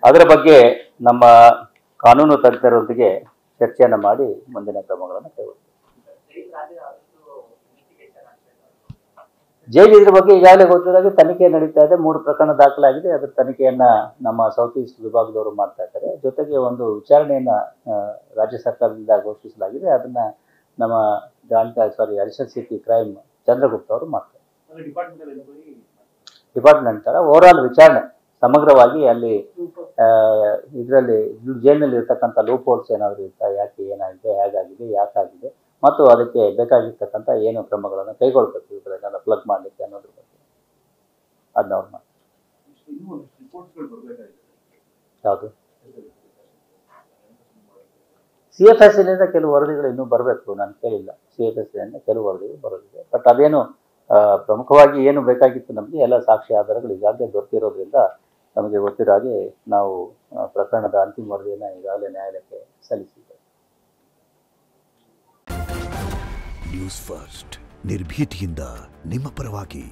ಅದರ ಬಗ್ಗೆ ನಮ್ಮ ಕಾನೂನು ತಜ್ಞರೊಂದಿಗೆ ಚರ್ಚೆಯನ್ನು ಮಾಡಿ ಮುಂದಿನ ಕ್ರಮಗಳನ್ನು ಕೈಗೊಳ್ಳುತ್ತೇವೆ. ಜೈಲು ಇದ್ರ ಬಗ್ಗೆ ಈಗಾಗಲೇ ಗೊತ್ತಿದ್ದಾಗೆ ತನಿಖೆ ನಡೀತಾ ಇದೆ. 3 ಪ್ರಕರಣ ದಾಖಲಾಗಿದೆ. ಅದರ ತನಿಖೆಯನ್ನ ನಮ್ಮ ಸೌತ್ ಈಸ್ಟ್ ವಿಭಾಗದವರು ಮಾಡ್ತಾ ಇದ್ದಾರೆ. ಜೊತೆಗೆ ಒಂದು ವಿಚಾರಣೆಯನ್ನ ರಾಜ್ಯ ಸರ್ಕಾರದಿಂದ ಘೋಷಿಸಲಾಗಿದೆ. ಅದನ್ನ ನಮ್ಮ ಅಡಿಷನಲ್ ಸಿಪಿ ಕ್ರೈಮ್ ಚಂದ್ರಗುಪ್ತ ಅವರು ಮಾಡ್ತಾರೆ. ಡಿಪಾರ್ಟ್ಮೆಂಟ್ ತರ ಓವರಾಲ್ ವಿಚಾರಣೆ ಸಮಗ್ರವಾಗಿ ಅಲ್ಲಿ ಇದರಲ್ಲಿ ಜೈಲಿನಲ್ಲಿ ಇರ್ತಕ್ಕಂಥ ಲೂಪ್ ಹೋಲ್ಸ್ ಏನಾದರೂ ಇರ್ತಾ, ಯಾಕೆ ಏನಾಗಿದೆ, ಹೇಗಾಗಿದೆ, ಯಾಕಾಗಿದೆ ಮತ್ತು ಅದಕ್ಕೆ ಬೇಕಾಗಿರ್ತಕ್ಕಂಥ ಏನು ಕ್ರಮಗಳನ್ನು ಕೈಗೊಳ್ಬೇಕು ಇವುಗಳನ್ನೆಲ್ಲ ಪ್ಲಗ್ ಮಾಡಲಿಕ್ಕೆ ಅನ್ನೋದ್ರ ಬಗ್ಗೆ ಅದನ್ನ ಅವ್ರು ಮಾಡ್ತಾರೆ. ಯಾವುದು CFS ಕೆಲವು ವರದಿಗಳು ಇನ್ನೂ ಬರಬೇಕು, ನಾನು ಕೇಳಿಲ್ಲ. CFS ಕೆಲವು ವರದಿಗಳು ಬರೋದಿದೆ. ಬಟ್ ಅದೇನು ಪ್ರಮುಖವಾಗಿ ಏನು ಬೇಕಾಗಿತ್ತು ನಮಗೆ ಎಲ್ಲ ಸಾಕ್ಷಿ ಆಧಾರಗಳು ಈಗಾಗಲೇ ದೊರೆತಿರೋದ್ರಿಂದ ನಮಗೆ ಗೊತ್ತಿರೋ ಹಾಗೆ ನಾವು ಪ್ರಕರಣದ ಅಂತಿಮ ವರದಿಯನ್ನು ಈಗಾಗಲೇ ನ್ಯಾಯಾಲಯಕ್ಕೆ ಸಲ್ಲಿಸಿದ್ದೇವೆ. ನ್ಯೂಸ್ ಫಸ್ಟ್ ನಿರ್ಭೀತಿಯಿಂದ ನಿಮ್ಮ ಪರವಾಗಿ.